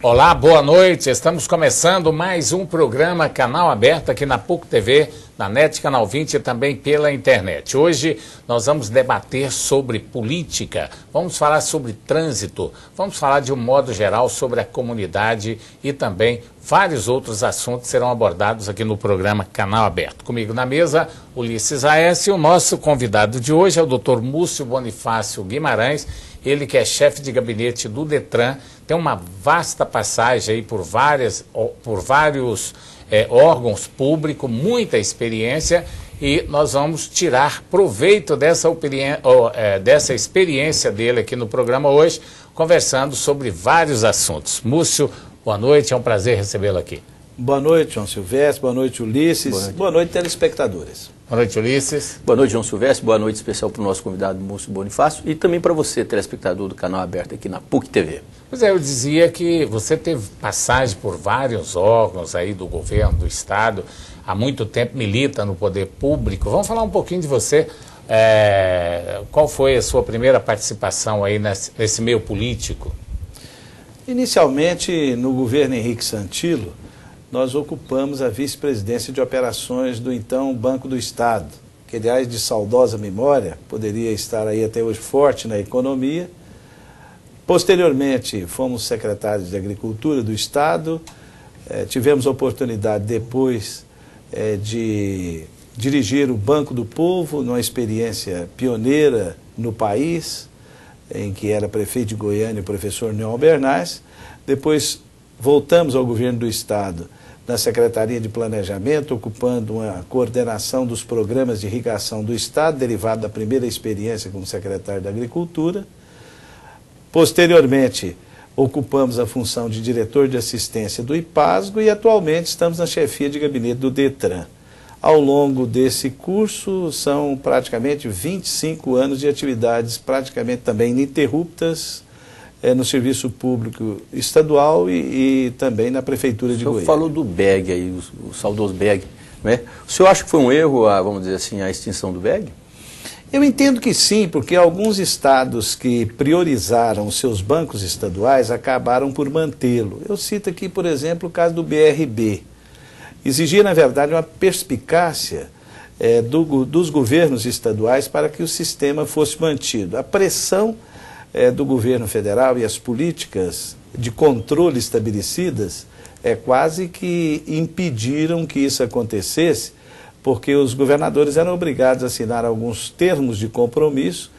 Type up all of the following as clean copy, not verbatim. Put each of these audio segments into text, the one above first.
Olá, boa noite. Estamos começando mais um programa Canal Aberto aqui na PUC TV, na NET Canal 20 e também pela internet. Hoje nós vamos debater sobre política, vamos falar sobre trânsito, vamos falar de um modo geral sobre a comunidade e também vários outros assuntos serão abordados aqui no programa Canal Aberto. Comigo na mesa, Ulisses Aécio, e o nosso convidado de hoje é o Dr. Múcio Bonifácio Guimarães, ele que é chefe de gabinete do Detran, tem uma vasta passagem aí por vários órgãos públicos, muita experiência, e nós vamos tirar proveito dessa experiência dele aqui no programa hoje, conversando sobre vários assuntos. Múcio, boa noite, é um prazer recebê-lo aqui. Boa noite, João Silvestre, boa noite, Ulisses, boa noite, telespectadores. Boa noite, Ulisses. Boa noite, João Silvestre, boa noite especial para o nosso convidado Múcio Bonifácio e também para você, telespectador do Canal Aberto aqui na PUC TV. Pois é, eu dizia que você teve passagem por vários órgãos aí do governo, do Estado, há muito tempo milita no poder público. Vamos falar um pouquinho de você. Qual foi a sua primeira participação aí nesse meio político? Inicialmente, no governo Henrique Santilo, nós ocupamos a vice-presidência de operações do então Banco do Estado, que, aliás, de saudosa memória, poderia estar aí até hoje forte na economia. Posteriormente, fomos secretários de Agricultura do Estado, tivemos a oportunidade depois de dirigir o Banco do Povo, numa experiência pioneira no país, em que era prefeito de Goiânia o professor Neon Bernays. Depois voltamos ao governo do Estado, na Secretaria de Planejamento, ocupando uma coordenação dos programas de irrigação do Estado, derivado da primeira experiência como secretário da Agricultura. Posteriormente, ocupamos a função de diretor de assistência do IPASGO e atualmente estamos na chefia de gabinete do Detran. Ao longo desse curso, são praticamente 25 anos de atividades praticamente também ininterruptas no serviço público estadual e também na prefeitura de Goiânia. O senhor falou do BEG aí, o saudoso BEG, né? O senhor acha que foi um erro, vamos dizer assim, a extinção do BEG? Eu entendo que sim, porque alguns estados que priorizaram os seus bancos estaduais acabaram por mantê-lo. Eu cito aqui, por exemplo, o caso do BRB. Exigia, na verdade, uma perspicácia dos governos estaduais para que o sistema fosse mantido. A pressão do governo federal e as políticas de controle estabelecidas quase que impediram que isso acontecesse, porque os governadores eram obrigados a assinar alguns termos de compromisso,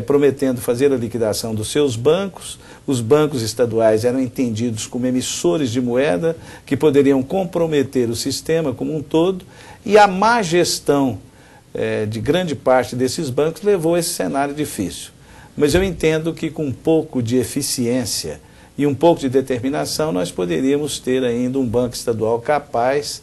prometendo fazer a liquidação dos seus bancos. Os bancos estaduais eram entendidos como emissores de moeda que poderiam comprometer o sistema como um todo, e a má gestão de grande parte desses bancos levou a esse cenário difícil. Mas eu entendo que com um pouco de eficiência e um pouco de determinação nós poderíamos ter ainda um banco estadual capaz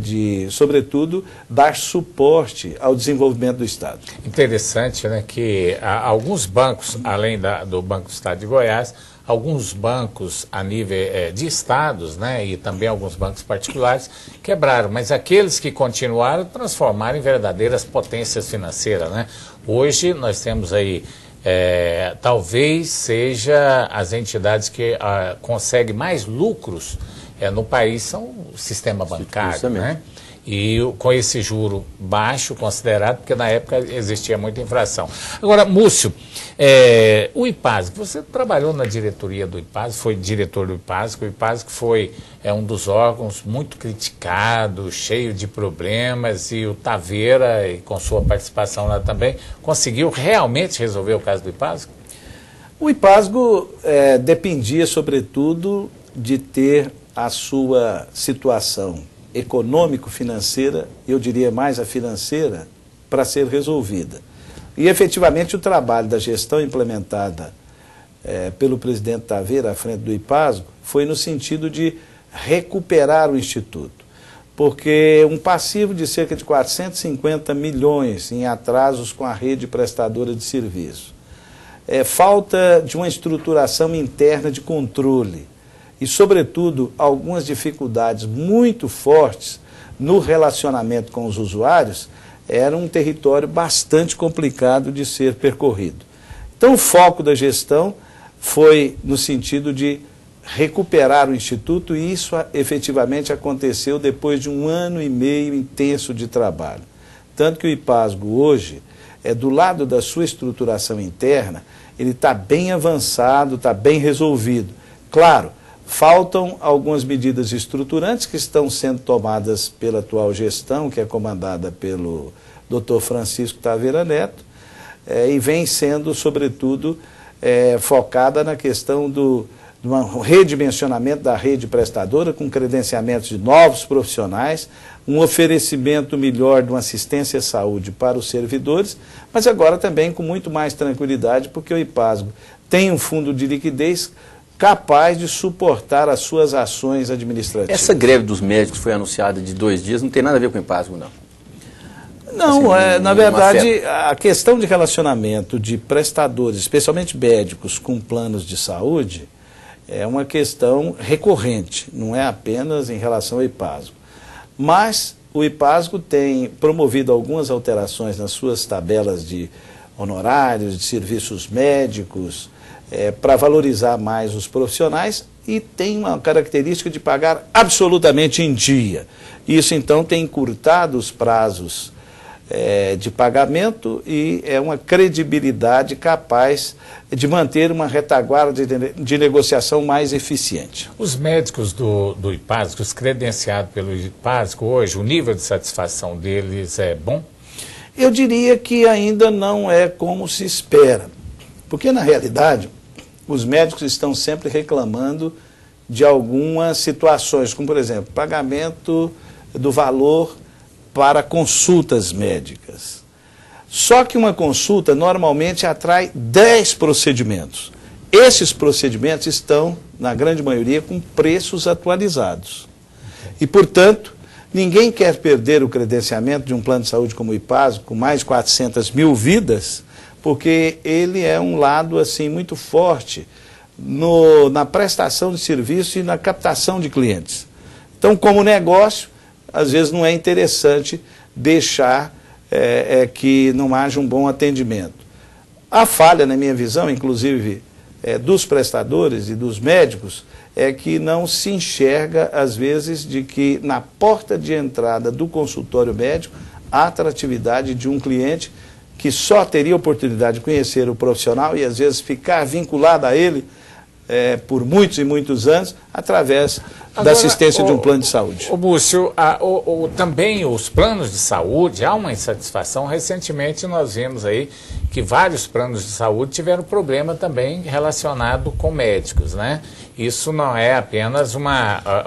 de, sobretudo, dar suporte ao desenvolvimento do Estado. Interessante, né, que alguns bancos, além do Banco do Estado de Goiás, alguns bancos a nível de estados, né, e também alguns bancos particulares quebraram, mas aqueles que continuaram transformaram em verdadeiras potências financeiras, né? Hoje nós temos aí talvez seja as entidades que conseguem mais lucros no país são o sistema bancário, né? E com esse juro baixo considerado, porque na época existia muita inflação. Agora, Múcio, o IPASGO, você trabalhou na diretoria do IPASGO, foi diretor do IPASGO. O IPASGO foi um dos órgãos muito criticado, cheio de problemas, e o Taveira, e com sua participação lá também, conseguiu realmente resolver o caso do IPASGO? O IPASGO dependia, sobretudo, de ter a sua situação econômico-financeira, eu diria mais a financeira, para ser resolvida. E, efetivamente, o trabalho da gestão implementada pelo presidente Taveira à frente do IPASGO foi no sentido de recuperar o Instituto, porque um passivo de cerca de 450 milhões em atrasos com a rede prestadora de serviço, falta de uma estruturação interna de controle, e, sobretudo, algumas dificuldades muito fortes no relacionamento com os usuários, era um território bastante complicado de ser percorrido. Então, o foco da gestão foi no sentido de recuperar o Instituto, e isso efetivamente aconteceu depois de 1 ano e meio intenso de trabalho. Tanto que o IPASGO hoje, do lado da sua estruturação interna, ele está bem avançado, está bem resolvido. Claro, faltam algumas medidas estruturantes que estão sendo tomadas pela atual gestão, que é comandada pelo Dr. Francisco Taveira Neto, e vem sendo, sobretudo, focada na questão do redimensionamento da rede prestadora, com credenciamentos de novos profissionais, um oferecimento melhor de uma assistência à saúde para os servidores, mas agora também com muito mais tranquilidade, porque o IPASGO tem um fundo de liquidez capaz de suportar as suas ações administrativas. Essa greve dos médicos foi anunciada de 2 dias, não tem nada a ver com o IPASGO, não? Não, assim, na verdade, a questão de relacionamento de prestadores, especialmente médicos, com planos de saúde, é uma questão recorrente, não é apenas em relação ao IPASGO. Mas o IPASGO tem promovido algumas alterações nas suas tabelas de honorários, de serviços médicos, para valorizar mais os profissionais, e tem uma característica de pagar absolutamente em dia. Isso, então, tem encurtado os prazos de pagamento e é uma credibilidade capaz de manter uma retaguarda de negociação mais eficiente. Os médicos do IPASGO, os credenciados pelo IPASGO hoje, o nível de satisfação deles é bom? Eu diria que ainda não é como se espera, porque na realidade os médicos estão sempre reclamando de algumas situações, como por exemplo, pagamento do valor para consultas médicas. Só que uma consulta normalmente atrai 10 procedimentos. Esses procedimentos estão, na grande maioria, com preços atualizados. E, portanto, ninguém quer perder o credenciamento de um plano de saúde como o IPASGO, com mais de 400 mil vidas, porque ele é um lado assim muito forte na prestação de serviço e na captação de clientes. Então, como negócio, às vezes não é interessante deixar que não haja um bom atendimento. A falha, na minha visão, inclusive dos prestadores e dos médicos, é que não se enxerga, às vezes, de que na porta de entrada do consultório médico há atratividade de um cliente que só teria oportunidade de conhecer o profissional e, às vezes, ficar vinculado a ele por muitos e muitos anos, através da assistência de um plano de saúde. Múcio, também os planos de saúde, há uma insatisfação. Recentemente nós vimos aí que vários planos de saúde tiveram problema também relacionado com médicos, né? Isso não é apenas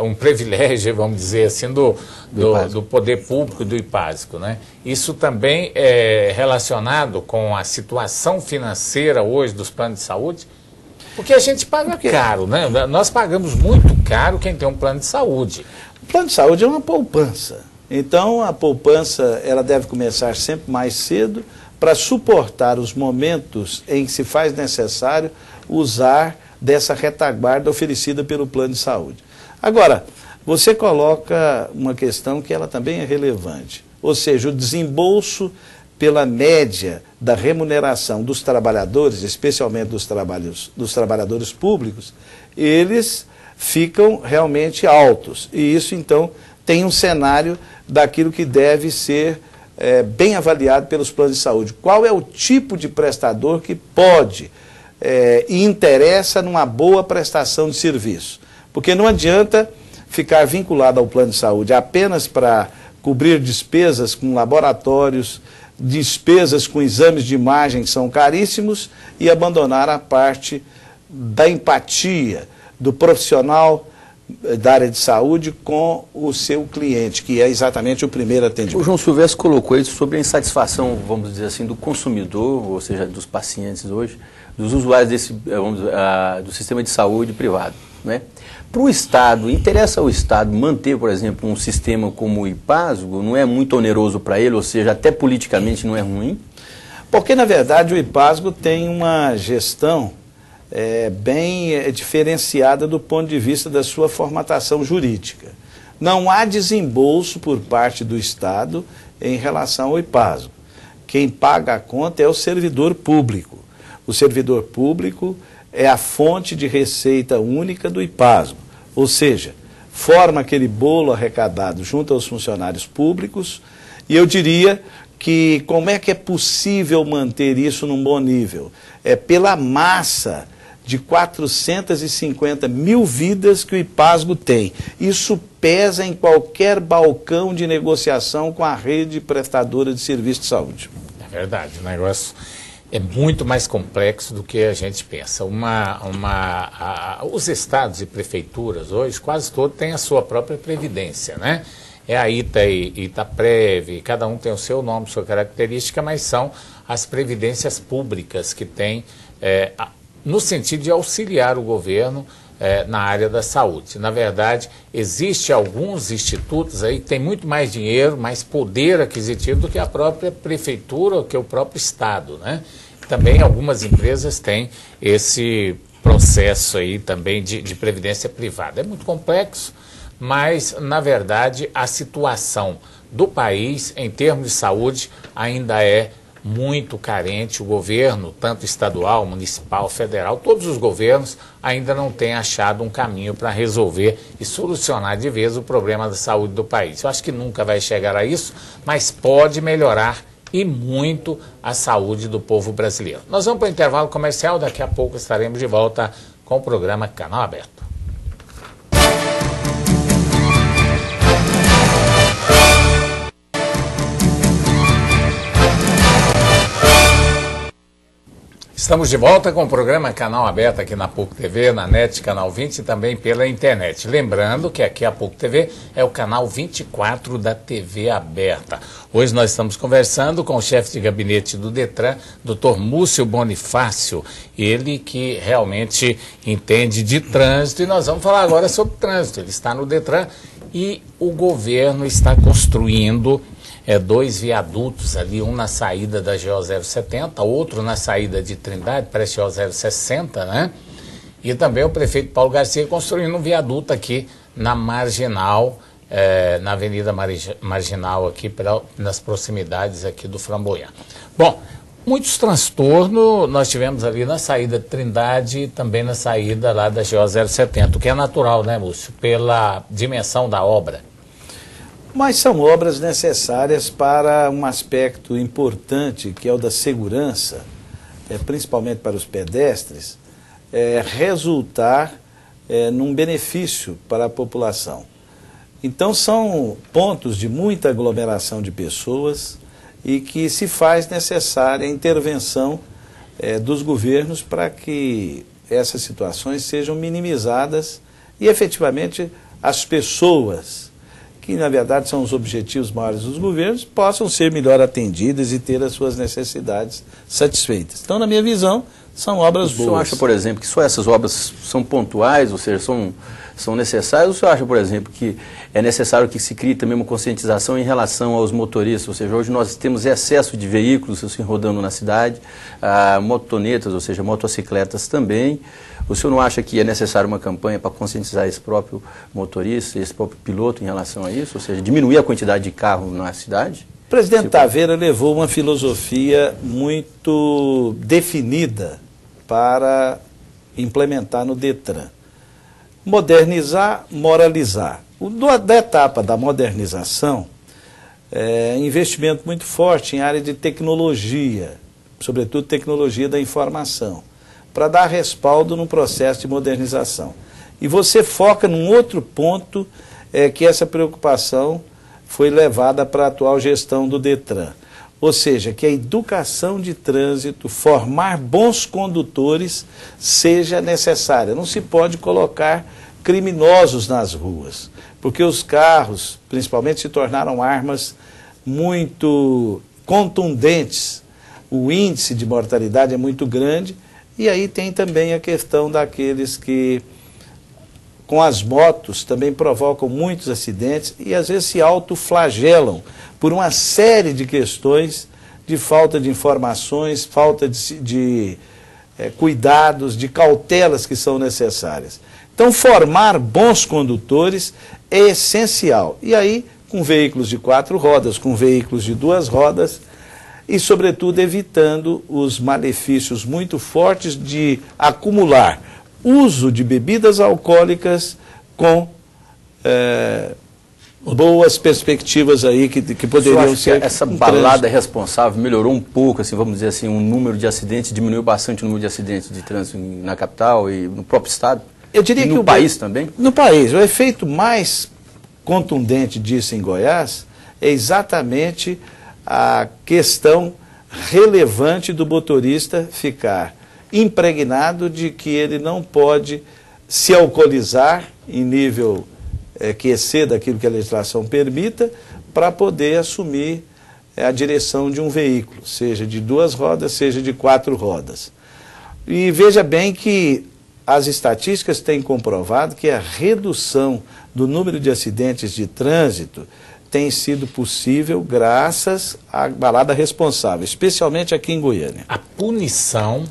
um privilégio, vamos dizer assim, do poder público, do IPASGO, né? Isso também é relacionado com a situação financeira hoje dos planos de saúde? Porque a gente paga caro, né? Nós pagamos muito caro quem tem um plano de saúde. O plano de saúde é uma poupança. Então, a poupança ela deve começar sempre mais cedo para suportar os momentos em que se faz necessário usar dessa retaguarda oferecida pelo plano de saúde. Agora, você coloca uma questão que ela também é relevante, ou seja, o desembolso pela média da remuneração dos trabalhadores, especialmente dos trabalhadores públicos, eles ficam realmente altos. E isso, então, tem um cenário daquilo que deve ser bem avaliado pelos planos de saúde. Qual é o tipo de prestador que pode e interessa numa boa prestação de serviço? Porque não adianta ficar vinculado ao plano de saúde apenas para cobrir despesas com laboratórios, despesas com exames de imagem que são caríssimos, e abandonar a parte da empatia do profissional da área de saúde com o seu cliente, que é exatamente o primeiro atendimento. O João Silvestre colocou isso sobre a insatisfação, vamos dizer assim, do consumidor, ou seja, dos pacientes hoje, dos usuários do sistema de saúde privado, né? Para o Estado, interessa ao Estado manter, por exemplo, um sistema como o IPASGO? Não é muito oneroso para ele, ou seja, até politicamente não é ruim? Porque, na verdade, o IPASGO tem uma gestão bem diferenciada do ponto de vista da sua formatação jurídica. Não há desembolso por parte do Estado em relação ao IPASGO. Quem paga a conta é o servidor público. O servidor público é a fonte de receita única do IPASGO, ou seja, forma aquele bolo arrecadado junto aos funcionários públicos, e eu diria que como é que é possível manter isso num bom nível? É pela massa de 450 mil vidas que o IPASGO tem. Isso pesa em qualquer balcão de negociação com a rede prestadora de serviço de saúde. É verdade, o negócio é muito mais complexo do que a gente pensa. Os estados e prefeituras hoje, quase todos têm a sua própria previdência, né? É a Itaprev, cada um tem o seu nome, sua característica, mas são as previdências públicas que têm, no sentido de auxiliar o governo na área da saúde. Na verdade, existem alguns institutos aí que têm muito mais dinheiro, mais poder aquisitivo do que a própria prefeitura ou que o próprio estado, né? Também algumas empresas têm esse processo aí também de previdência privada. É muito complexo, mas, na verdade, a situação do país, em termos de saúde, ainda é muito carente. O governo, tanto estadual, municipal, federal, todos os governos ainda não têm achado um caminho para resolver e solucionar de vez o problema da saúde do país. Eu acho que nunca vai chegar a isso, mas pode melhorar e muito a saúde do povo brasileiro. Nós vamos para o intervalo comercial, daqui a pouco estaremos de volta com o programa Canal Aberto. Estamos de volta com o programa Canal Aberto aqui na PUC TV, na NET Canal 20 e também pela internet. Lembrando que aqui a PUC TV é o canal 24 da TV aberta. Hoje nós estamos conversando com o chefe de gabinete do DETRAN, Dr. Múcio Bonifácio, ele que realmente entende de trânsito, e nós vamos falar agora sobre trânsito. Ele está no DETRAN e o governo está construindo 2 viadutos ali, um na saída da GO 070, outro na saída de Trindade, parece GO 060, né? E também o prefeito Paulo Garcia construindo um viaduto aqui na Marginal, na Avenida Marginal, aqui nas proximidades aqui do Framboyant. Bom, muitos transtornos nós tivemos ali na saída de Trindade e também na saída lá da GO 070, o que é natural, né, Múcio? Pela dimensão da obra. Mas são obras necessárias para um aspecto importante, que é o da segurança, principalmente para os pedestres, resultar num benefício para a população. Então são pontos de muita aglomeração de pessoas e que se faz necessária a intervenção dos governos para que essas situações sejam minimizadas e efetivamente as pessoas, que na verdade são os objetivos maiores dos governos, possam ser melhor atendidas e ter as suas necessidades satisfeitas. Então, na minha visão, são obras boas. O senhor acha, por exemplo, que só essas obras são pontuais, ou seja, são necessárias, ou o senhor acha, por exemplo, que é necessário que se crie também uma conscientização em relação aos motoristas? Ou seja, hoje nós temos excesso de veículos assim, rodando na cidade, motonetas, ou seja, motocicletas também. O senhor não acha que é necessário uma campanha para conscientizar esse próprio motorista, esse próprio piloto em relação a isso? Ou seja, diminuir a quantidade de carro na cidade? O presidente Taveira levou uma filosofia muito definida para implementar no DETRAN. Modernizar, moralizar. Da etapa da modernização, investimento muito forte em área de tecnologia, sobretudo tecnologia da informação, para dar respaldo no processo de modernização. E você foca num outro ponto, que essa preocupação foi levada para a atual gestão do DETRAN. Ou seja, que a educação de trânsito, formar bons condutores, seja necessária. Não se pode colocar criminosos nas ruas, porque os carros, principalmente, se tornaram armas muito contundentes. O índice de mortalidade é muito grande. E aí tem também a questão daqueles que, com as motos, também provocam muitos acidentes e às vezes se autoflagelam por uma série de questões de falta de informações, falta de cuidados, de cautelas que são necessárias. Então, formar bons condutores é essencial. E aí, com veículos de 4 rodas, com veículos de 2 rodas, e, sobretudo, evitando os malefícios muito fortes de acumular uso de bebidas alcoólicas com boas perspectivas aí que poderiam ser... Que essa balada responsável melhorou um pouco, assim, vamos dizer assim, o número de acidentes, diminuiu bastante o número de acidentes de trânsito na capital e no próprio estado? Eu diria e que no país também? No país. O efeito mais contundente disso em Goiás é exatamente a questão relevante do motorista ficar impregnado de que ele não pode se alcoolizar em nível que exceda aquilo que a legislação permita para poder assumir a direção de um veículo, seja de 2 rodas, seja de 4 rodas. E veja bem que as estatísticas têm comprovado que a redução do número de acidentes de trânsito tem sido possível graças à balada responsável, especialmente aqui em Goiânia. A punição,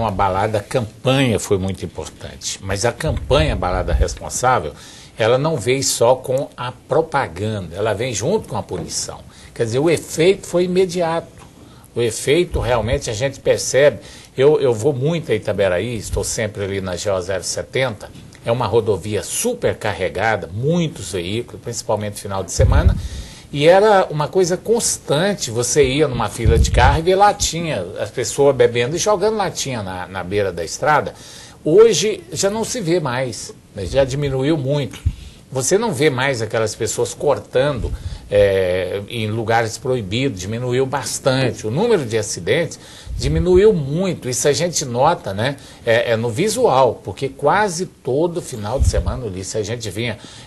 a balada campanha foi muito importante, mas a campanha balada responsável, ela não veio só com a propaganda, ela vem junto com a punição. Quer dizer, o efeito foi imediato, o efeito realmente a gente percebe. Eu vou muito a Itaberaí, estou sempre ali na GO 070, é uma rodovia super carregada, muitos veículos, principalmente no final de semana, e era uma coisa constante, você ia numa fila de carro e vê latinha, as pessoas bebendo e jogando latinha na beira da estrada. Hoje já não se vê mais, já diminuiu muito. Você não vê mais aquelas pessoas cortando em lugares proibidos, diminuiu bastante. O número de acidentes diminuiu muito, isso a gente nota, né? No visual, porque quase todo final de semana, Ulisses, a gente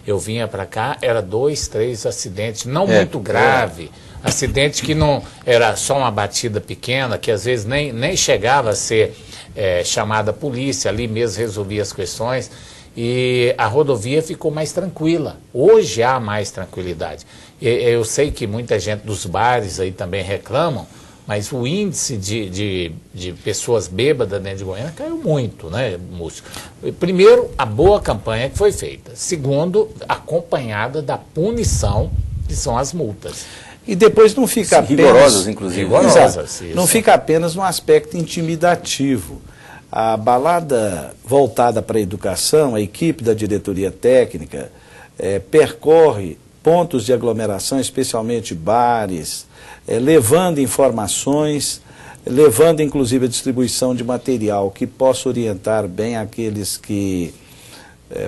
eu vinha para cá, era 2, 3 acidentes, não muito grave, acidente que não era só uma batida pequena, que às vezes nem chegava a ser chamada a polícia, ali mesmo resolvia as questões, e a rodovia ficou mais tranquila. Hoje há mais tranquilidade. Eu sei que muita gente dos bares aí também reclamam, mas o índice de pessoas bêbadas dentro de Goiânia caiu muito, né, Múcio? Primeiro, a boa campanha que foi feita. Segundo, acompanhada da punição, que são as multas. E depois não fica apenas... Rigorosas, inclusive. Rigorosas, não fica apenas no aspecto intimidativo. A balada voltada para a educação, a equipe da diretoria técnica percorre pontos de aglomeração, especialmente bares, levando informações, levando inclusive a distribuição de material que possa orientar bem aqueles que,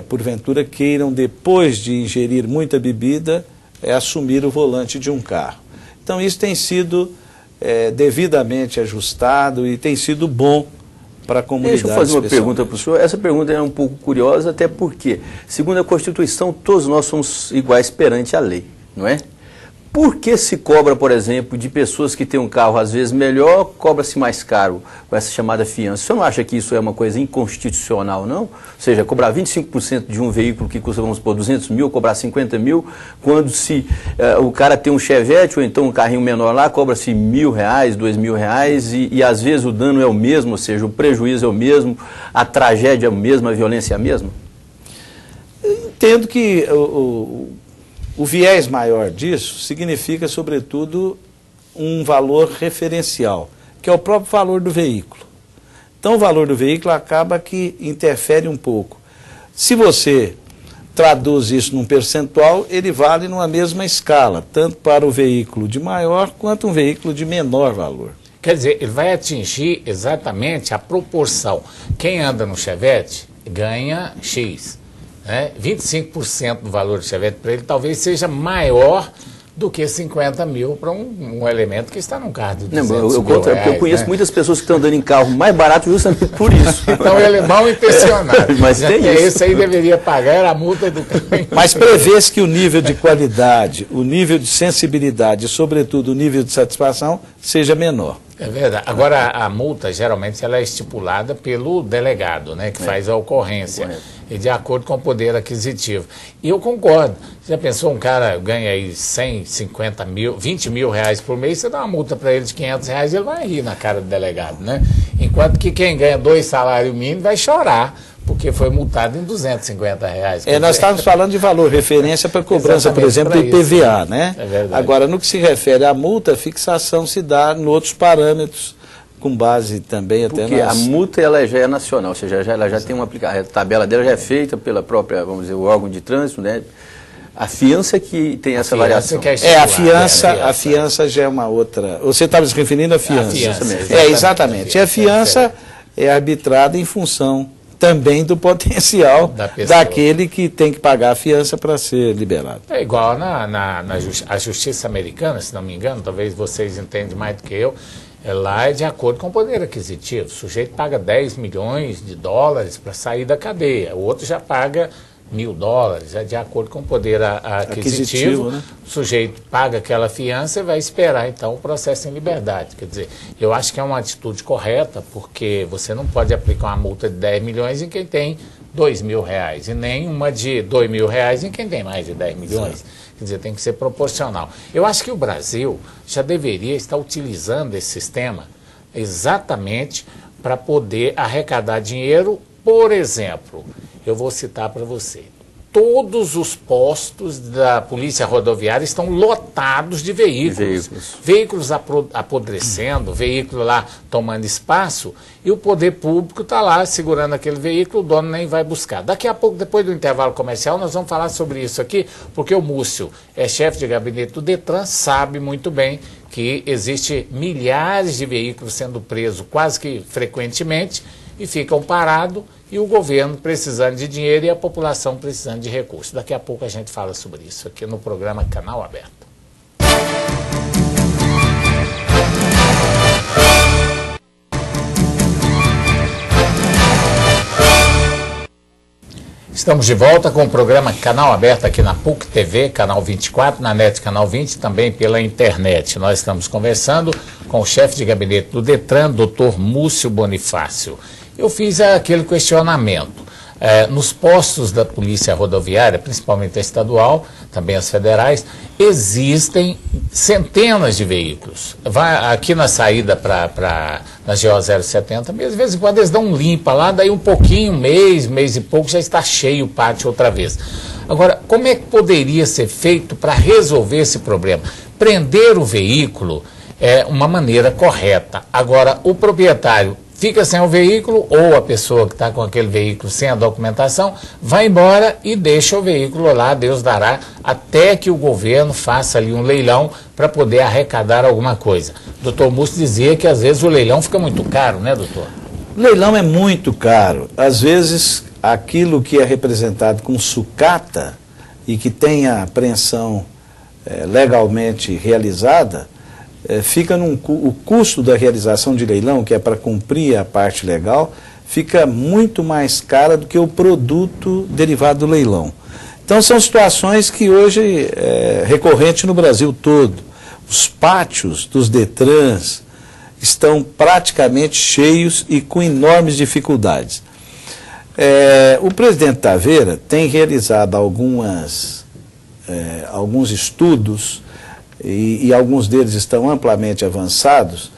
porventura, queiram, depois de ingerir muita bebida, assumir o volante de um carro. Então isso tem sido devidamente ajustado e tem sido bom para a comunidade. Deixa eu fazer uma pergunta para o senhor. Essa pergunta é um pouco curiosa, até porque, segundo a Constituição, todos nós somos iguais perante a lei, não é? Por que se cobra, por exemplo, de pessoas que têm um carro às vezes melhor, cobra-se mais caro com essa chamada fiança? O senhor não acha que isso é uma coisa inconstitucional, não? Ou seja, cobrar 25% de um veículo que custa, vamos supor, 200 mil, cobrar 50 mil, quando se o cara tem um Chevette ou então um carrinho menor lá, cobra-se R$1.000, R$2.000 e às vezes o dano é o mesmo, ou seja, o prejuízo é o mesmo, a tragédia é a mesma, a violência é a mesma? Eu entendo que o viés maior disso significa, sobretudo, um valor referencial, que é o próprio valor do veículo. Então, o valor do veículo acaba que interfere um pouco. Se você traduz isso num percentual, ele vale numa mesma escala, tanto para o veículo de maior quanto um veículo de menor valor. Quer dizer, ele vai atingir exatamente a proporção. Quem anda no Chevette ganha X. 25% do valor do Chevette para ele talvez seja maior do que 50 mil para um elemento que está num carro de 200 mil reais, eu conheço muitas pessoas que estão andando em carro mais barato justamente por isso. Então ele é mal intencionado. Mas tem isso. Esse aí deveria pagar a multa do carro. Mas prevê-se que o nível de qualidade, o nível de sensibilidade e, sobretudo, o nível de satisfação seja menor. É verdade. Agora, a multa, geralmente, ela é estipulada pelo delegado, né, que faz a ocorrência, e de acordo com o poder aquisitivo. E eu concordo. Já pensou, um cara ganha aí 100, 50 mil, 20 mil reais por mês, você dá uma multa para ele de 500 reais, ele vai rir na cara do delegado, né? Enquanto que quem ganha 2 salários mínimos vai chorar, porque porque foi multado em R$250. Nós estávamos falando de valor, referência para cobrança, por exemplo, do IPVA, né? É verdade. Agora, no que se refere à multa, a fixação se dá em outros parâmetros, com base também até porque a multa ela já é nacional, ou seja, ela já tem uma aplicação, a tabela dela já é feita pela própria, vamos dizer, o órgão de trânsito, né? A fiança que tem essa variação. A fiança já é uma outra. Você estava se referindo à fiança. A fiança mesmo. Exatamente. E a fiança é arbitrada em função também do potencial daquele que tem que pagar a fiança para ser liberado. É igual a justiça americana, se não me engano, talvez vocês entendam mais do que eu, lá é de acordo com o poder aquisitivo. O sujeito paga 10 milhões de dólares para sair da cadeia, o outro já paga $1.000, é de acordo com o poder aquisitivo, né? O sujeito paga aquela fiança e vai esperar então o processo em liberdade. Quer dizer, eu acho que é uma atitude correta, porque você não pode aplicar uma multa de 10 milhões em quem tem R$2.000 e nem uma de R$2.000 em quem tem mais de 10 milhões. Sim. Quer dizer, tem que ser proporcional. Eu acho que o Brasil já deveria estar utilizando esse sistema exatamente para poder arrecadar dinheiro. Por exemplo, eu vou citar para você, todos os postos da Polícia Rodoviária estão lotados de veículos. Veículos apodrecendo, veículo lá tomando espaço, e o poder público está lá segurando aquele veículo, o dono nem vai buscar. Daqui a pouco, depois do intervalo comercial, nós vamos falar sobre isso aqui, porque o Múcio é chefe de gabinete do Detran, sabe muito bem que existe milhares de veículos sendo presos quase que frequentemente e ficam parados, e o governo precisando de dinheiro e a população precisando de recursos. Daqui a pouco a gente fala sobre isso aqui no programa Canal Aberto. Estamos de volta com o programa Canal Aberto aqui na PUC TV, Canal 24, na NET Canal 20 e também pela internet. Nós estamos conversando com o chefe de gabinete do Detran, Dr. Múcio Bonifácio. Eu fiz aquele questionamento. Nos postos da Polícia Rodoviária, principalmente a estadual, também as federais, existem centenas de veículos. Aqui na saída na GO 070, de vez em quando eles dão um limpa lá, daí um pouquinho, mês e pouco, já está cheio o pátio outra vez. Agora, como é que poderia ser feito para resolver esse problema? Prender o veículo é uma maneira correta. Agora, o proprietário fica sem o veículo, ou a pessoa que está com aquele veículo sem a documentação, vai embora e deixa o veículo lá, Deus dará, até que o governo faça ali um leilão para poder arrecadar alguma coisa. O doutor Múcio dizia que às vezes o leilão fica muito caro, né, doutor? O leilão é muito caro. Às vezes, aquilo que é representado com sucata e que tem a apreensão legalmente realizada, fica o custo da realização de leilão, que é para cumprir a parte legal, fica muito mais cara do que o produto derivado do leilão. Então são situações que hoje é recorrente no Brasil todo. Os pátios dos Detrans estão praticamente cheios e com enormes dificuldades. O presidente Taveira tem realizado alguns estudos, e alguns deles estão amplamente avançados,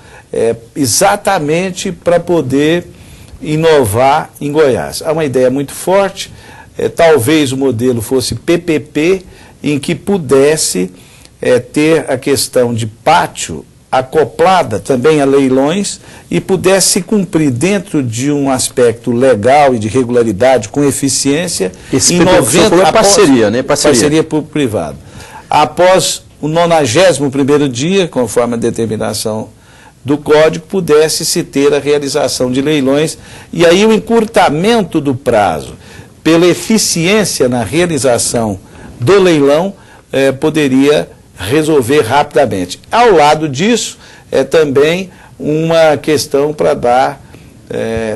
exatamente para poder inovar em Goiás. Há uma ideia muito forte, talvez o modelo fosse PPP, em que pudesse ter a questão de pátio acoplada também a leilões e pudesse cumprir dentro de um aspecto legal e de regularidade, com eficiência, em 90%, é parceria, né? Parceria público-privado. Após o 91º dia, conforme a determinação do Código, pudesse se ter a realização de leilões, e aí o encurtamento do prazo, pela eficiência na realização do leilão, poderia resolver rapidamente. Ao lado disso, é também uma questão para dar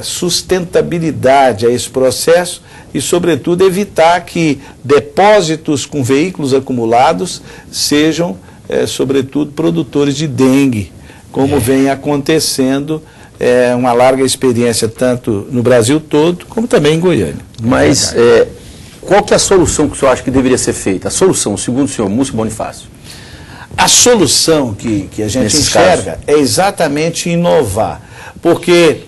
sustentabilidade a esse processo e, sobretudo, evitar que depósitos com veículos acumulados sejam, sobretudo, produtores de dengue, como vem acontecendo, uma larga experiência tanto no Brasil todo, como também em Goiânia. Mas qual que é a solução que o senhor acha que deveria ser feita? A solução, segundo o senhor Múcio Bonifácio? A solução que a gente enxerga é exatamente inovar, porque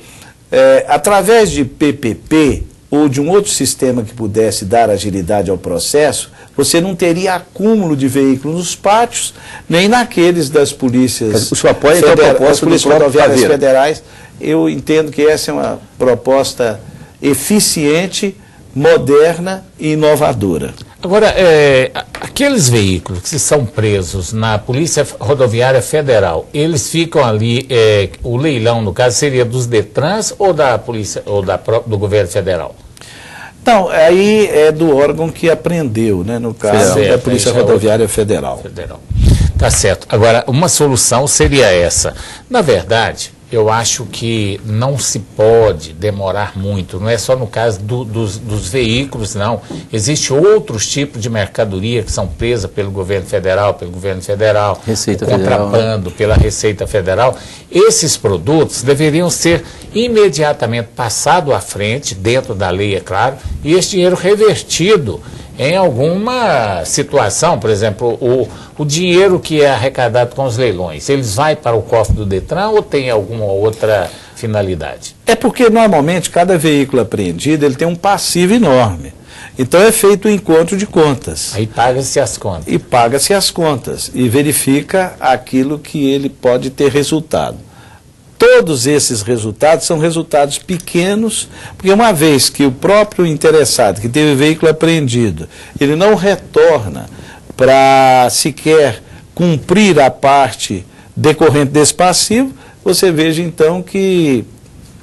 através de PPP ou de um outro sistema que pudesse dar agilidade ao processo, você não teria acúmulo de veículos nos pátios, nem naqueles das polícias. O senhor apoia então a proposta das polícias rodoviárias federais. Eu entendo que essa é uma proposta eficiente, moderna e inovadora. Agora, aqueles veículos que são presos na Polícia Rodoviária Federal, eles ficam ali, o leilão, no caso, seria dos Detrans ou da Polícia ou do governo federal? Não, aí é do órgão que apreendeu, né, no caso da Polícia Rodoviária Federal. Tá certo. Agora, uma solução seria essa. Na verdade, eu acho que não se pode demorar muito, não é só no caso dos veículos, não. Existem outros tipos de mercadoria que são presas pelo governo federal, Receita contrabando, pela Receita Federal. Esses produtos deveriam ser imediatamente passados à frente, dentro da lei, é claro, e esse dinheiro revertido em alguma situação. Por exemplo, o dinheiro que é arrecadado com os leilões, eles vai para o cofre do Detran ou tem alguma outra finalidade? É porque normalmente cada veículo apreendido ele tem um passivo enorme. Então é feito o encontro de contas. Aí paga-se as contas. E paga-se as contas e verifica aquilo que ele pode ter resultado. Todos esses resultados são resultados pequenos, porque uma vez que o próprio interessado que teve o veículo apreendido, ele não retorna para sequer cumprir a parte decorrente desse passivo, você veja então que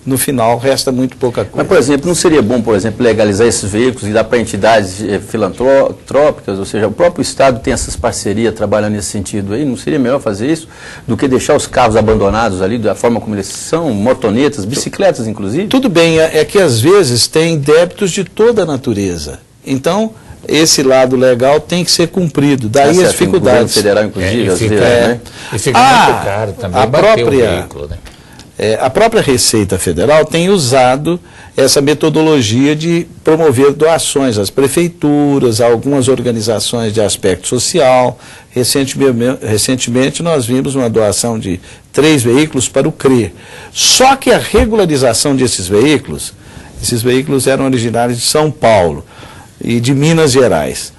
no final resta muito pouca coisa. Mas, por exemplo, não seria bom, por exemplo, legalizar esses veículos e dar para entidades filantrópicas, ou seja, o próprio Estado tem essas parcerias trabalhando nesse sentido aí? Não seria melhor fazer isso do que deixar os carros abandonados ali da forma como eles são, motonetas, bicicletas inclusive? Tudo bem, é que às vezes tem débitos de toda a natureza. Então, esse lado legal tem que ser cumprido, daí as dificuldades. Federal, inclusive, às vezes, né? E fica muito caro também bater o veículo, né? A própria Receita Federal tem usado essa metodologia de promover doações às prefeituras, a algumas organizações de aspecto social. Recentemente nós vimos uma doação de 3 veículos para o CRE. Só que a regularização desses veículos, esses veículos eram originários de São Paulo e de Minas Gerais.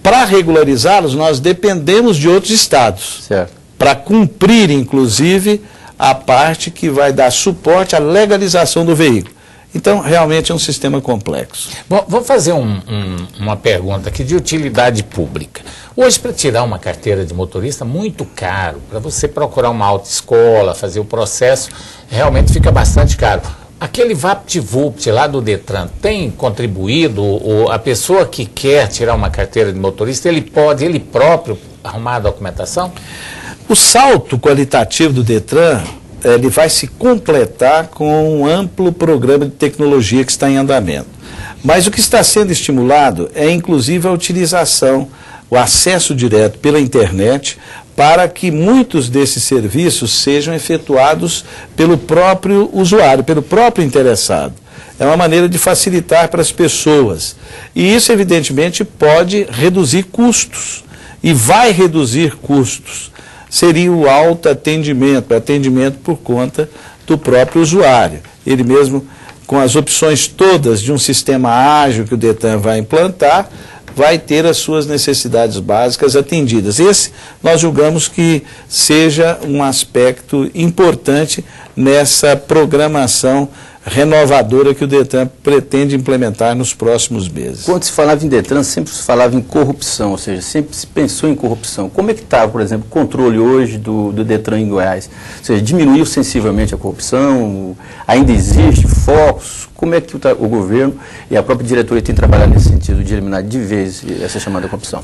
Para regularizá-los, nós dependemos de outros estados, para cumprir, inclusive, a parte que vai dar suporte à legalização do veículo. Então, realmente é um sistema complexo. Bom, vou fazer uma pergunta aqui de utilidade pública. Hoje, para tirar uma carteira de motorista, muito caro. Para você procurar uma autoescola, fazer o processo, realmente fica bastante caro. Aquele VaptVupt lá do Detran tem contribuído? Ou a pessoa que quer tirar uma carteira de motorista, ele pode, ele próprio, arrumar a documentação? O salto qualitativo do Detran, ele vai se completar com um amplo programa de tecnologia que está em andamento. Mas o que está sendo estimulado é, inclusive, a utilização, o acesso direto pela internet, para que muitos desses serviços sejam efetuados pelo próprio usuário, pelo próprio interessado. É uma maneira de facilitar para as pessoas. E isso, evidentemente, pode reduzir custos, e vai reduzir custos. Seria o autoatendimento, atendimento por conta do próprio usuário. Ele mesmo, com as opções todas de um sistema ágil que o Detran vai implantar, vai ter as suas necessidades básicas atendidas. Esse nós julgamos que seja um aspecto importante nessa programação renovadora que o Detran pretende implementar nos próximos meses. Quando se falava em Detran, sempre se falava em corrupção, ou seja, sempre se pensou em corrupção. Como é que está, por exemplo, o controle hoje do Detran em Goiás? Ou seja, diminuiu sensivelmente a corrupção? Ainda existe focos? Como é que o governo e a própria diretoria têm trabalhado nesse sentido de eliminar de vez essa chamada corrupção?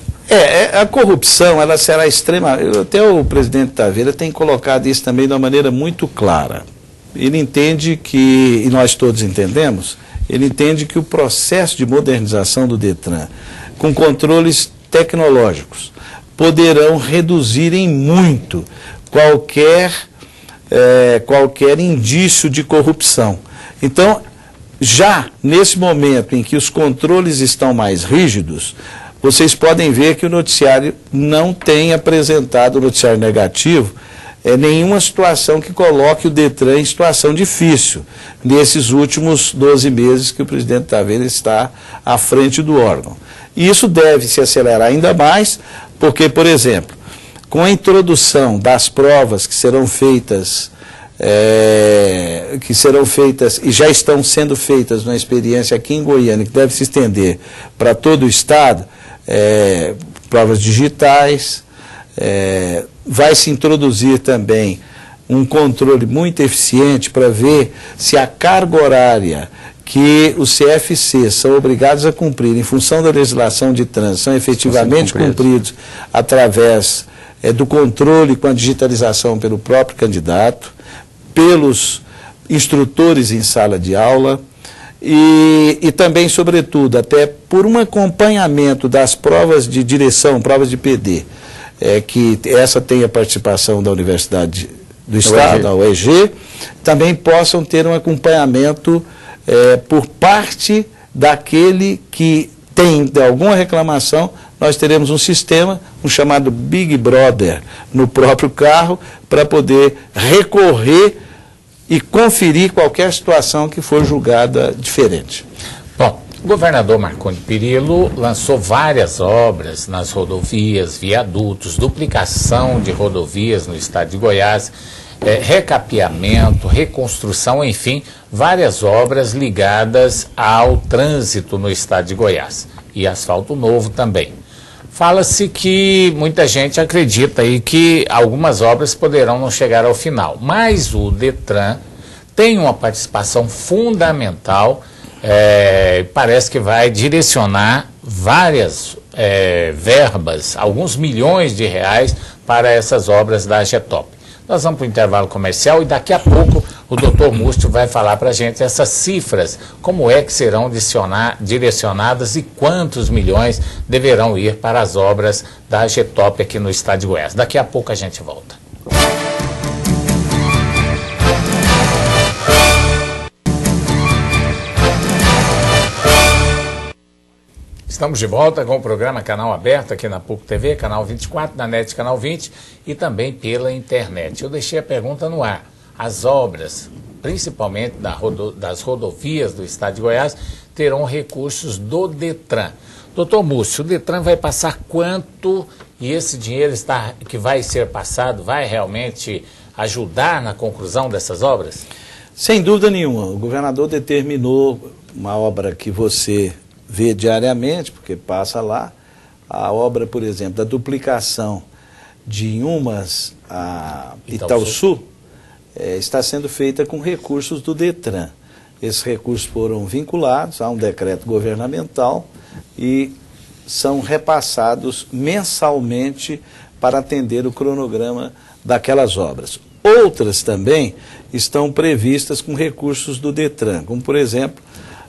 A corrupção, ela será extrema. Até o presidente Taveira tem colocado isso também de uma maneira muito clara. Ele entende que, e nós todos entendemos, ele entende que o processo de modernização do Detran, com controles tecnológicos, poderão reduzir em muito qualquer indício de corrupção. Então, já nesse momento em que os controles estão mais rígidos, vocês podem ver que o noticiário não tem apresentado, o noticiário negativo, nenhuma situação que coloque o Detran em situação difícil nesses últimos 12 meses que o presidente Taveira está à frente do órgão. E isso deve se acelerar ainda mais, porque, por exemplo, com a introdução das provas que serão feitas e já estão sendo feitas numa experiência aqui em Goiânia, que deve se estender para todo o estado, provas digitais, vai se introduzir também um controle muito eficiente para ver se a carga horária que os CFCs são obrigados a cumprir em função da legislação de trânsito são efetivamente cumpridos através do controle com a digitalização pelo próprio candidato, pelos instrutores em sala de aula e também, sobretudo, até por um acompanhamento das provas de direção, provas de PD, que essa tem a participação da Universidade do Estado, a UEG, também possam ter um acompanhamento por parte daquele que tem alguma reclamação. Nós teremos um sistema, um chamado Big Brother, no próprio carro, para poder recorrer e conferir qualquer situação que for julgada diferente. Bom, o governador Marconi Perillo lançou várias obras nas rodovias, viadutos, duplicação de rodovias no estado de Goiás, recapeamento, reconstrução, enfim, várias obras ligadas ao trânsito no estado de Goiás. E asfalto novo também. Fala-se que muita gente acredita aí que algumas obras poderão não chegar ao final, mas o Detran tem uma participação fundamental, parece que vai direcionar várias verbas, alguns milhões de reais para essas obras da AGETOP. Nós vamos para o intervalo comercial e daqui a pouco o doutor Múcio vai falar para a gente essas cifras, como é que serão direcionadas e quantos milhões deverão ir para as obras da AGETOP aqui no estado de Goiás. Daqui a pouco a gente volta. Estamos de volta com o programa Canal Aberto aqui na PUC TV, Canal 24, na NET Canal 20 e também pela internet. Eu deixei a pergunta no ar. As obras, principalmente das rodovias do estado de Goiás, terão recursos do Detran. Doutor Múcio, o Detran vai passar quanto e esse dinheiro que vai ser passado vai realmente ajudar na conclusão dessas obras? Sem dúvida nenhuma. O governador determinou uma obra que você vê diariamente, porque passa lá, a obra, por exemplo, da duplicação de Inhumas a Itaúsu, está sendo feita com recursos do Detran. Esses recursos foram vinculados a um decreto governamental e são repassados mensalmente para atender o cronograma daquelas obras. Outras também estão previstas com recursos do Detran, como, por exemplo,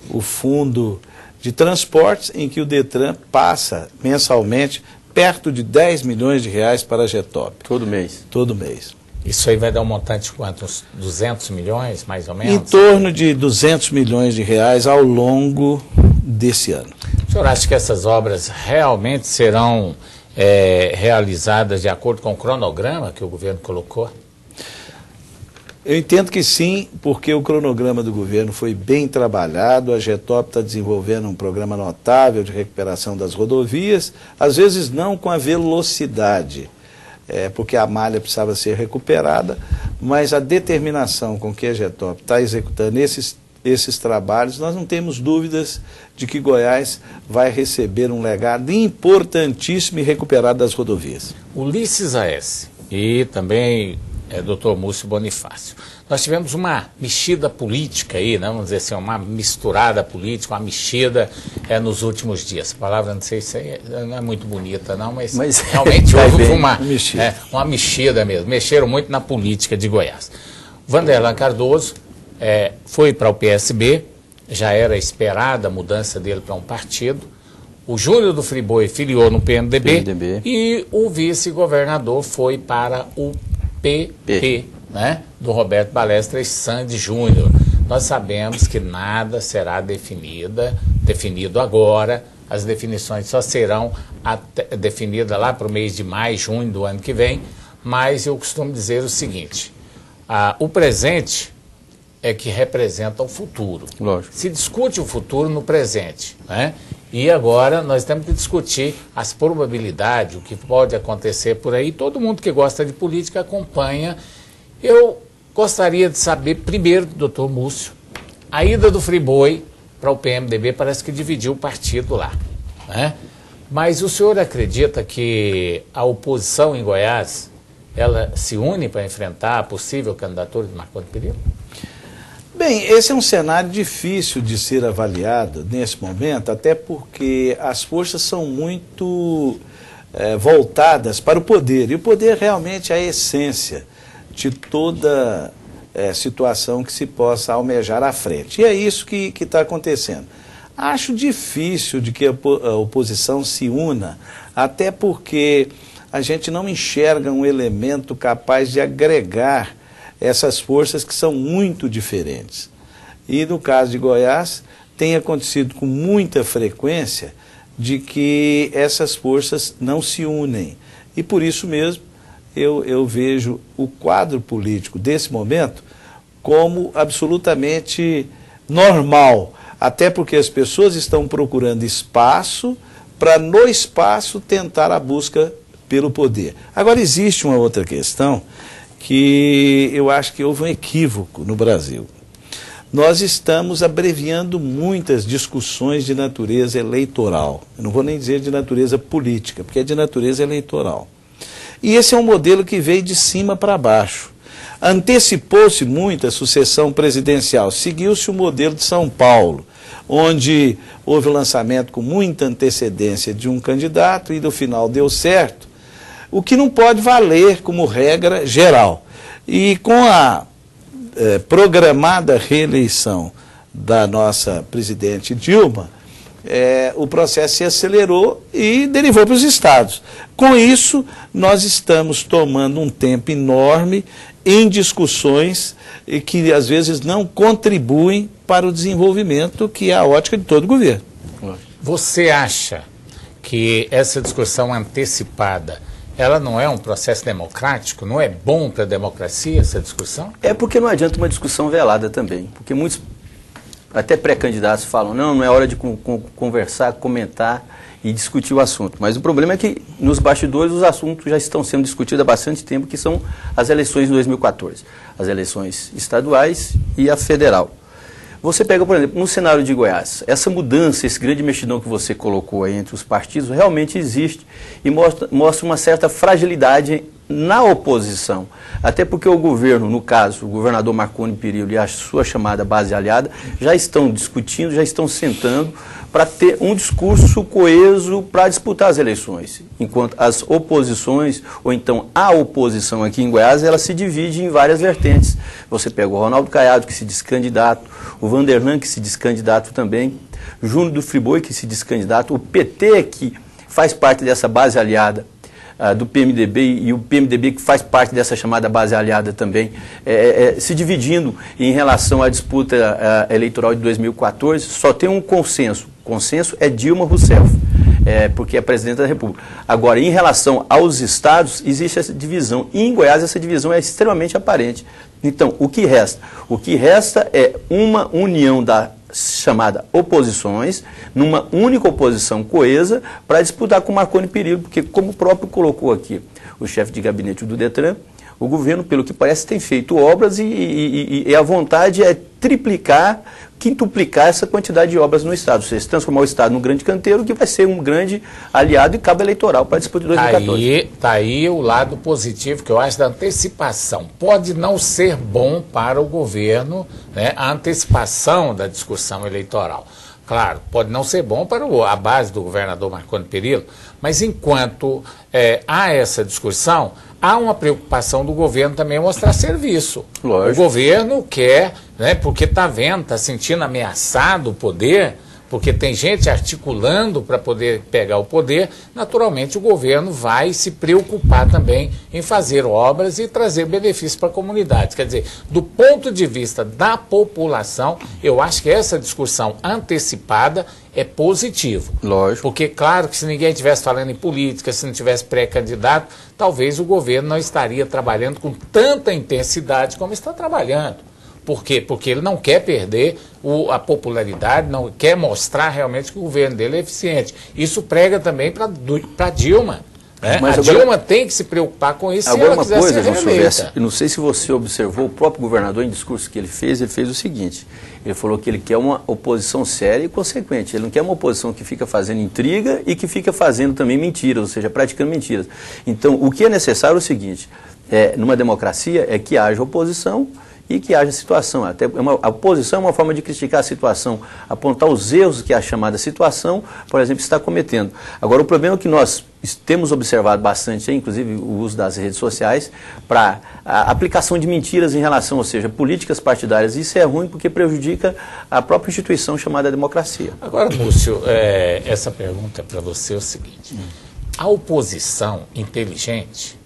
o Fundo de Transportes, em que o Detran passa mensalmente perto de 10 milhões de reais para a AGETOP. Todo mês? Todo mês. Isso aí vai dar um montante de quantos? 200 milhões, mais ou menos? Em torno de 200 milhões de reais ao longo desse ano. O senhor acha que essas obras realmente serão realizadas de acordo com o cronograma que o governo colocou? Eu entendo que sim, porque o cronograma do governo foi bem trabalhado, a AGETOP está desenvolvendo um programa notável de recuperação das rodovias, às vezes não com a velocidade, porque a malha precisava ser recuperada, mas a determinação com que a AGETOP está executando esses trabalhos, nós não temos dúvidas de que Goiás vai receber um legado importantíssimo e recuperado das rodovias. Ulisses A.S. e também Dr. Múcio Bonifácio. Nós tivemos uma mexida política aí, né? Vamos dizer assim, uma misturada política, uma mexida nos últimos dias. A palavra, não sei se não é muito bonita, não, mas realmente houve uma mexida mesmo. Mexeram muito na política de Goiás. Vanderlan Cardoso foi para o PSB, já era esperada a mudança dele para um partido. O Júnior do Friboi filiou no PMDB. E o vice-governador foi para o PP, né, do Roberto Balestra e Sandy Júnior. Nós sabemos que nada será definido agora, as definições só serão definidas lá para o mês de maio, junho do ano que vem, mas eu costumo dizer o seguinte, o presente é que representa o futuro. Lógico. Se discute o futuro no presente, né? E agora nós temos que discutir as probabilidades, o que pode acontecer por aí. Todo mundo que gosta de política acompanha. Eu gostaria de saber, primeiro, doutor Múcio, a ida do Friboi para o PMDB parece que dividiu o partido lá, né? Mas o senhor acredita que a oposição em Goiás, ela se une para enfrentar a possível candidatura de Marconi Perillo? Bem, esse é um cenário difícil de ser avaliado nesse momento, até porque as forças são muito voltadas para o poder, e o poder realmente é a essência de toda situação que se possa almejar à frente. E é isso que está acontecendo. Acho difícil de que a oposição se una, até porque a gente não enxerga um elemento capaz de agregar essas forças que são muito diferentes. E no caso de Goiás, tem acontecido com muita frequência de que essas forças não se unem. E por isso mesmo, eu vejo o quadro político desse momento como absolutamente normal, até porque as pessoas estão procurando espaço para, no espaço, tentar a busca pelo poder. Agora, existe uma outra questão que eu acho que houve um equívoco no Brasil. Nós estamos abreviando muitas discussões de natureza eleitoral. Eu não vou nem dizer de natureza política, porque é de natureza eleitoral. E esse é um modelo que veio de cima para baixo. Antecipou-se muito a sucessão presidencial, seguiu-se o modelo de São Paulo, onde houve o lançamento com muita antecedência de um candidato e no final deu certo, o que não pode valer como regra geral. E com a programada reeleição da nossa presidente Dilma, o processo se acelerou e derivou para os estados. Com isso, nós estamos tomando um tempo enorme em discussões que às vezes não contribuem para o desenvolvimento, que é a ótica de todo o governo. Você acha que essa discussão antecipada, ela não é um processo democrático? Não é bom para a democracia essa discussão? É porque não adianta uma discussão velada também. Porque muitos, até pré-candidatos, falam, não é hora de conversar, comentar e discutir o assunto. Mas o problema é que nos bastidores os assuntos já estão sendo discutidos há bastante tempo, que são as eleições de 2014. As eleições estaduais e a federal. Você pega, por exemplo, no cenário de Goiás, essa mudança, esse grande mexidão que você colocou aí entre os partidos, realmente existe e mostra uma certa fragilidade na oposição. Até porque o governo, no caso, o governador Marconi Perillo e a sua chamada base aliada, já estão discutindo, já estão sentando para ter um discurso coeso para disputar as eleições. Enquanto as oposições, ou então a oposição aqui em Goiás, ela se divide em várias vertentes. Você pega o Ronaldo Caiado, que se diz candidato, o Vanderlan, que se diz candidato também, o Júnior do Friboi, que se diz candidato, o PT, que faz parte dessa base aliada do PMDB, e o PMDB, que faz parte dessa chamada base aliada também, se dividindo em relação à disputa eleitoral de 2014, só tem um consenso. O consenso é Dilma Rousseff, porque é presidente da República. Agora, em relação aos estados, existe essa divisão. E em Goiás, essa divisão é extremamente aparente. Então, o que resta? O que resta é uma união da chamada oposições, numa única oposição coesa, para disputar com Marconi Perillo, porque, como o próprio colocou aqui o chefe de gabinete do Detran, o governo, pelo que parece, tem feito obras e a vontade é triplicar, quintuplicar essa quantidade de obras no Estado, ou seja, transformar o Estado num grande canteiro que vai ser um grande aliado e cabo eleitoral para a disputa de 2014. Está aí o lado positivo que eu acho da antecipação. Pode não ser bom para o governo, né, a antecipação da discussão eleitoral. Claro, pode não ser bom para a base do governador Marconi Perillo, mas enquanto há essa discussão, há uma preocupação do governo também em mostrar serviço. Lógico. O governo quer, né, porque está vendo, está sentindo ameaçado o poder porque tem gente articulando para poder pegar o poder, naturalmente o governo vai se preocupar também em fazer obras e trazer benefícios para a comunidade. Quer dizer, do ponto de vista da população, eu acho que essa discussão antecipada é positivo. Lógico. Porque, claro, que se ninguém estivesse falando em política, se não tivesse pré-candidato, talvez o governo não estaria trabalhando com tanta intensidade como está trabalhando. Por quê? Porque ele não quer perder a popularidade, não quer mostrar realmente que o governo dele é eficiente. Isso prega também para Dilma. Né? Mas a agora, Dilma tem que se preocupar com isso se agora ela uma quiser coisa, ser João reeleita. Silvestre, eu não sei se você observou, o próprio governador, em discurso que ele fez o seguinte: ele falou que ele quer uma oposição séria e consequente. Ele não quer uma oposição que fica fazendo intriga e que fica fazendo também mentiras, ou seja, praticando mentiras. Então, o que é necessário é o seguinte: numa democracia é que haja oposição e que haja situação. A oposição é uma forma de criticar a situação, apontar os erros que a chamada situação, por exemplo, está cometendo. Agora, o problema é que nós temos observado bastante, inclusive o uso das redes sociais, para a aplicação de mentiras em relação, ou seja, políticas partidárias. Isso é ruim porque prejudica a própria instituição chamada democracia. Agora, Múcio, essa pergunta para você é o seguinte: a oposição inteligente,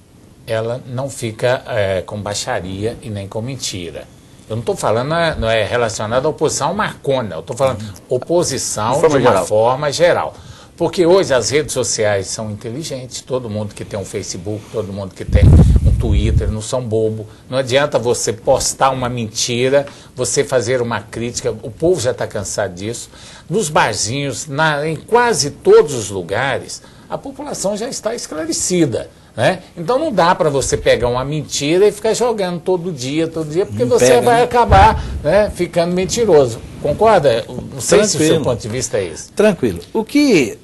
ela não fica com baixaria e nem com mentira. Eu não estou falando, não é relacionado à oposição marcona, eu estou falando oposição de uma forma geral. Porque hoje as redes sociais são inteligentes, todo mundo que tem um Facebook, todo mundo que tem um Twitter, não são bobo. Não adianta você postar uma mentira, você fazer uma crítica, o povo já está cansado disso. Nos barzinhos, em quase todos os lugares, a população já está esclarecida. Né? Então não dá para você pegar uma mentira e ficar jogando todo dia, porque você vai acabar, né, ficando mentiroso. Concorda? Não sei se o seu ponto de vista é esse. Tranquilo. O que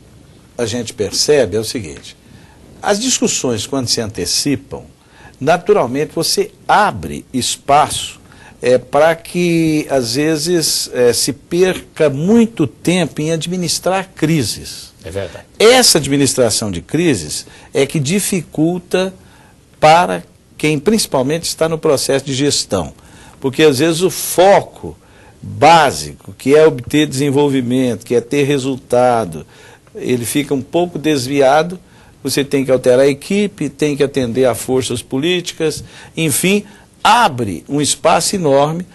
a gente percebe é o seguinte: as discussões, quando se antecipam, naturalmente você abre espaço para que, às vezes, se perca muito tempo em administrar crises. É verdade. Essa administração de crises é que dificulta para quem principalmente está no processo de gestão. Porque às vezes o foco básico, que é obter desenvolvimento, que é ter resultado, ele fica um pouco desviado. Você tem que alterar a equipe, tem que atender a forças políticas, enfim, abre um espaço enorme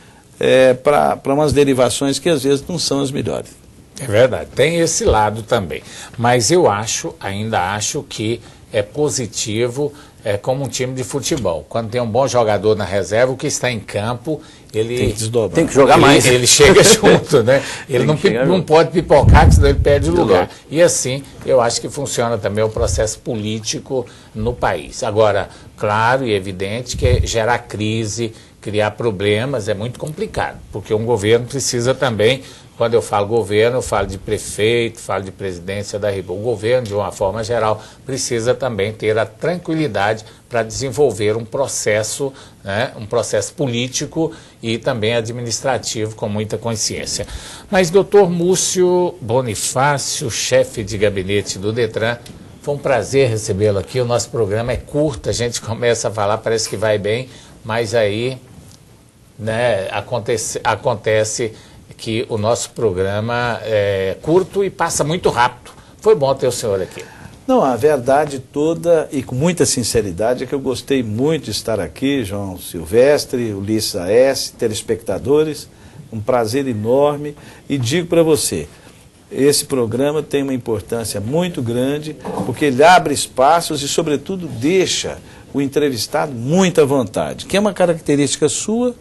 para umas derivações que às vezes não são as melhores. É verdade, tem esse lado também. Mas eu ainda acho que é positivo como um time de futebol. Quando tem um bom jogador na reserva, o que está em campo, ele tem que jogar mais. Ele chega junto, né? Ele não pode pipocar, senão ele perde o lugar. E assim, eu acho que funciona também o processo político no país. Agora, claro e evidente que gerar crise, criar problemas é muito complicado, porque um governo precisa também. Quando eu falo governo, eu falo de prefeito, falo de presidência da República. O governo, de uma forma geral, precisa também ter a tranquilidade para desenvolver um processo, né, um processo político e também administrativo com muita consciência. Mas, doutor Múcio Bonifácio, chefe de gabinete do Detran, foi um prazer recebê-lo aqui. O nosso programa é curto, a gente começa a falar, parece que vai bem, mas aí, né, acontece que o nosso programa é curto e passa muito rápido. Foi bom ter o senhor aqui. Não, a verdade toda e com muita sinceridade é que eu gostei muito de estar aqui, João Silvestre, Ulisses A.S., telespectadores, um prazer enorme, e digo para você, esse programa tem uma importância muito grande, porque ele abre espaços e, sobretudo, deixa o entrevistado muito à vontade, que é uma característica sua,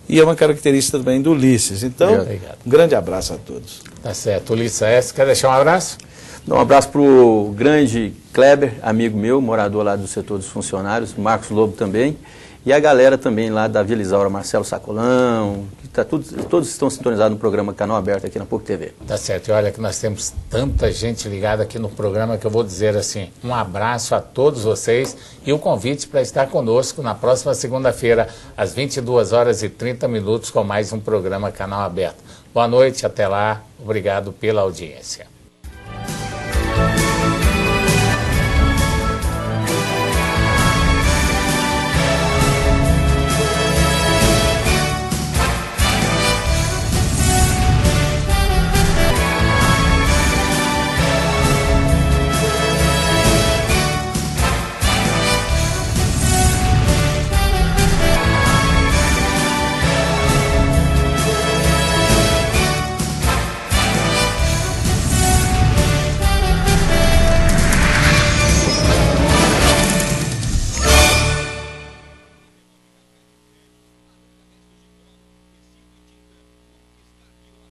e é uma característica também do Ulisses. Então, um grande abraço a todos. Tá certo. Ulisses A.S., quer deixar um abraço? Um abraço para o grande Kleber, amigo meu, morador lá do setor dos funcionários, Marcos Lobo também, e a galera também lá da Vila Isaura, Marcelo Sacolão, que todos estão sintonizados no programa Canal Aberto aqui na PUC TV. Tá certo. E olha que nós temos tanta gente ligada aqui no programa que eu vou dizer assim, um abraço a todos vocês e o convite para estar conosco na próxima segunda-feira, às 22h30, com mais um programa Canal Aberto. Boa noite, até lá. Obrigado pela audiência.